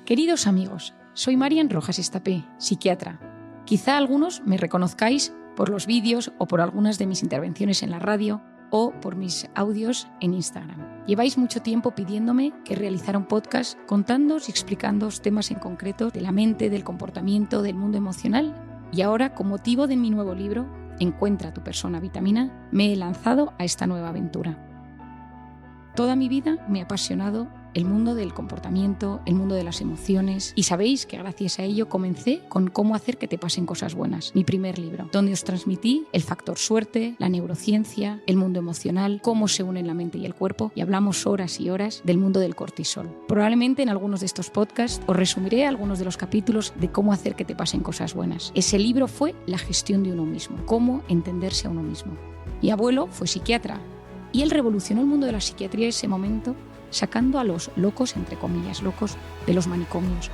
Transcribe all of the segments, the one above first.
Queridos amigos, soy Marian Rojas Estapé, psiquiatra. Quizá algunos me reconozcáis por los vídeos o por algunas de mis intervenciones en la radio o por mis audios en Instagram. Lleváis mucho tiempo pidiéndome que realizara un podcast contándoos y explicándoos temas en concreto de la mente, del comportamiento, del mundo emocional. Y ahora, con motivo de mi nuevo libro, Encuentra tu persona vitamina, me he lanzado a esta nueva aventura. Toda mi vida me ha apasionado el mundo del comportamiento, el mundo de las emociones, y sabéis que gracias a ello comencé con Cómo hacer que te pasen cosas buenas, mi primer libro, donde os transmití el factor suerte, la neurociencia, el mundo emocional, cómo se unen la mente y el cuerpo, y hablamos horas y horas del mundo del cortisol. Probablemente en algunos de estos podcasts os resumiré algunos de los capítulos de Cómo hacer que te pasen cosas buenas. Ese libro fue la gestión de uno mismo, cómo entenderse a uno mismo. Mi abuelo fue psiquiatra y él revolucionó el mundo de la psiquiatría en ese momento, sacando a los locos, entre comillas, locos, de los manicomios.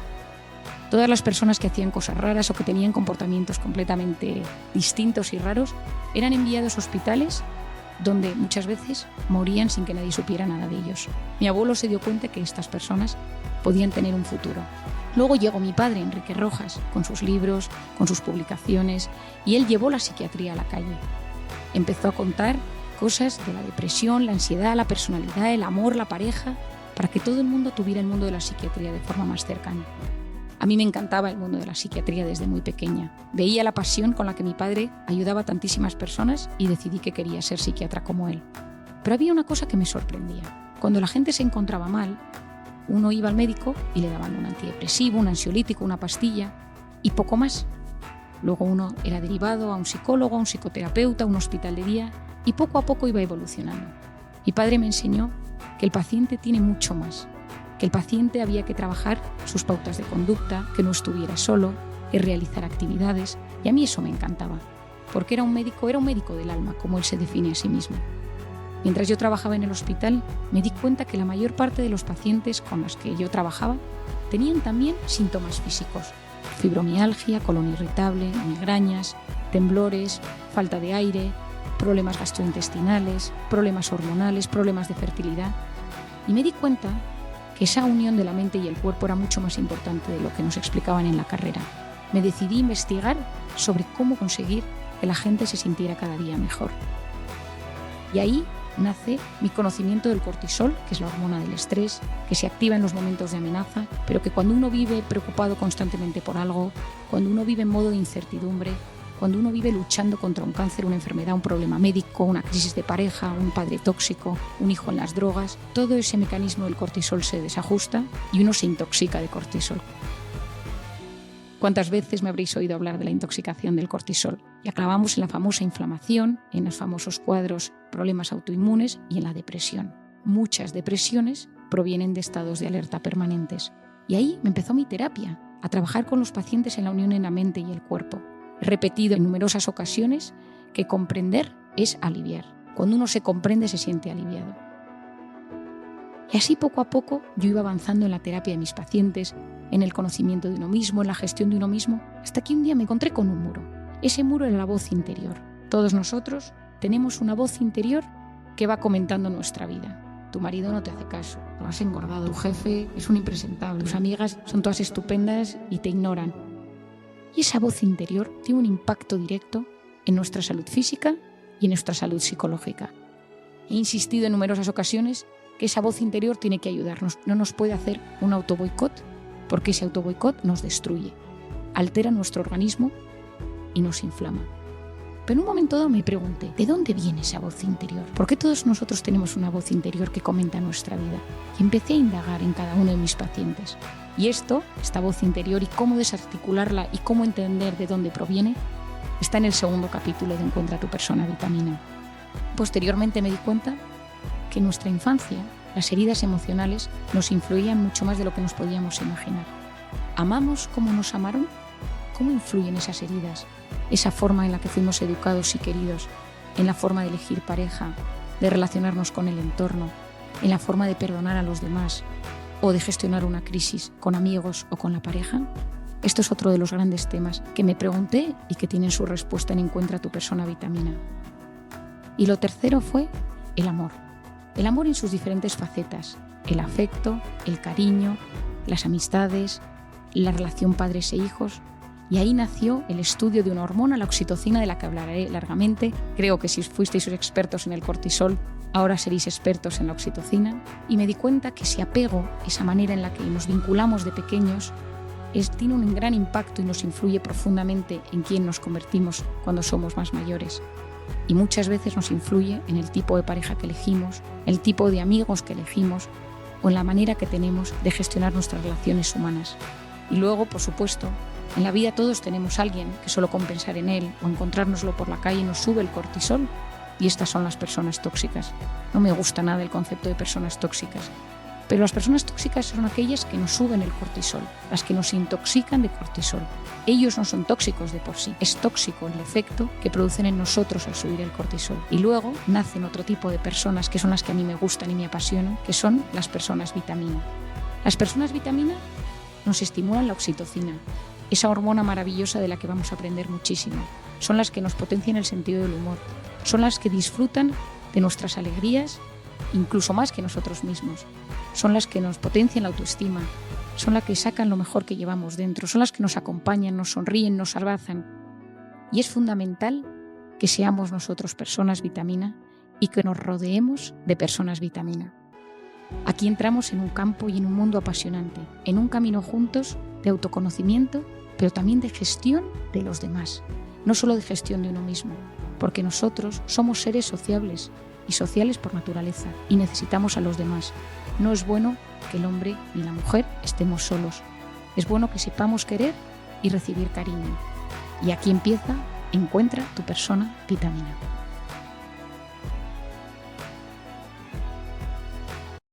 Todas las personas que hacían cosas raras o que tenían comportamientos completamente distintos y raros eran enviados a hospitales donde muchas veces morían sin que nadie supiera nada de ellos. Mi abuelo se dio cuenta que estas personas podían tener un futuro. Luego llegó mi padre, Enrique Rojas, con sus libros, con sus publicaciones, y él llevó la psiquiatría a la calle. Empezó a contar cosas de la depresión, la ansiedad, la personalidad, el amor, la pareja, para que todo el mundo tuviera el mundo de la psiquiatría de forma más cercana. A mí me encantaba el mundo de la psiquiatría desde muy pequeña. Veía la pasión con la que mi padre ayudaba a tantísimas personas y decidí que quería ser psiquiatra como él. Pero había una cosa que me sorprendía. Cuando la gente se encontraba mal, uno iba al médico y le daban un antidepresivo, un ansiolítico, una pastilla y poco más. Luego uno era derivado a un psicólogo, a un psicoterapeuta, a un hospital de día, y poco a poco iba evolucionando. Mi padre me enseñó que el paciente tiene mucho más, que el paciente había que trabajar sus pautas de conducta, que no estuviera solo, que realizar actividades, y a mí eso me encantaba, porque era un médico del alma, como él se define a sí mismo. Mientras yo trabajaba en el hospital, me di cuenta que la mayor parte de los pacientes con los que yo trabajaba tenían también síntomas físicos: fibromialgia, colon irritable, migrañas, temblores, falta de aire, problemas gastrointestinales, problemas hormonales, problemas de fertilidad. Y me di cuenta que esa unión de la mente y el cuerpo era mucho más importante de lo que nos explicaban en la carrera. Me decidí a investigar sobre cómo conseguir que la gente se sintiera cada día mejor. Y ahí nace mi conocimiento del cortisol, que es la hormona del estrés, que se activa en los momentos de amenaza, pero que cuando uno vive preocupado constantemente por algo, cuando uno vive en modo de incertidumbre, cuando uno vive luchando contra un cáncer, una enfermedad, un problema médico, una crisis de pareja, un padre tóxico, un hijo en las drogas, todo ese mecanismo del cortisol se desajusta y uno se intoxica de cortisol. ¿Cuántas veces me habréis oído hablar de la intoxicación del cortisol? Y acabamos en la famosa inflamación, en los famosos cuadros, problemas autoinmunes y en la depresión. Muchas depresiones provienen de estados de alerta permanentes. Y ahí me empezó mi terapia, a trabajar con los pacientes en la unión en la mente y el cuerpo. He repetido en numerosas ocasiones que comprender es aliviar. Cuando uno se comprende, se siente aliviado. Y así poco a poco yo iba avanzando en la terapia de mis pacientes, en el conocimiento de uno mismo, en la gestión de uno mismo, hasta que un día me encontré con un muro. Ese muro era la voz interior. Todos nosotros tenemos una voz interior que va comentando nuestra vida. Tu marido no te hace caso, lo has engordado, tu jefe es un impresentable, tus amigas son todas estupendas y te ignoran. Y esa voz interior tiene un impacto directo en nuestra salud física y en nuestra salud psicológica. He insistido en numerosas ocasiones que esa voz interior tiene que ayudarnos. No nos puede hacer un autoboicot, porque ese autoboicot nos destruye, altera nuestro organismo y nos inflama. Pero en un momento dado me pregunté, ¿de dónde viene esa voz interior? ¿Por qué todos nosotros tenemos una voz interior que comenta nuestra vida? Y empecé a indagar en cada uno de mis pacientes. Y esta voz interior y cómo desarticularla y cómo entender de dónde proviene, está en el segundo capítulo de Encuentra tu persona vitamina. Posteriormente me di cuenta que en nuestra infancia las heridas emocionales nos influían mucho más de lo que nos podíamos imaginar. ¿Amamos como nos amaron? ¿Cómo influyen esas heridas? Esa forma en la que fuimos educados y queridos, en la forma de elegir pareja, de relacionarnos con el entorno, en la forma de perdonar a los demás o de gestionar una crisis con amigos o con la pareja. Esto es otro de los grandes temas que me pregunté y que tienen su respuesta en Encuentra tu persona vitamina. Y lo tercero fue el amor. El amor en sus diferentes facetas, el afecto, el cariño, las amistades, la relación padres e hijos. Y ahí nació el estudio de una hormona, la oxitocina, de la que hablaré largamente. Creo que si fuisteis expertos en el cortisol, ahora seréis expertos en la oxitocina. Y me di cuenta que ese apego, esa manera en la que nos vinculamos de pequeños, tiene un gran impacto y nos influye profundamente en quién nos convertimos cuando somos más mayores. Y muchas veces nos influye en el tipo de pareja que elegimos, el tipo de amigos que elegimos o en la manera que tenemos de gestionar nuestras relaciones humanas. Y luego, por supuesto, en la vida todos tenemos a alguien que solo con pensar en él o encontrárnoslo por la calle nos sube el cortisol, y estas son las personas tóxicas. No me gusta nada el concepto de personas tóxicas, pero las personas tóxicas son aquellas que nos suben el cortisol, las que nos intoxican de cortisol. Ellos no son tóxicos de por sí, es tóxico el efecto que producen en nosotros al subir el cortisol. Y luego nacen otro tipo de personas que son las que a mí me gustan y me apasionan, que son las personas vitamina. Las personas vitamina nos estimulan la oxitocina, esa hormona maravillosa de la que vamos a aprender muchísimo. Son las que nos potencian el sentido del humor, son las que disfrutan de nuestras alegrías, incluso más que nosotros mismos. Son las que nos potencian la autoestima, son las que sacan lo mejor que llevamos dentro, son las que nos acompañan, nos sonríen, nos abrazan. Y es fundamental que seamos nosotros personas vitamina y que nos rodeemos de personas vitamina. Aquí entramos en un campo y en un mundo apasionante, en un camino juntos de autoconocimiento, pero también de gestión de los demás, no solo de gestión de uno mismo, porque nosotros somos seres sociables y sociales por naturaleza y necesitamos a los demás. No es bueno que el hombre ni la mujer estemos solos. Es bueno que sepamos querer y recibir cariño. Y aquí empieza Encuentra tu persona vitamina.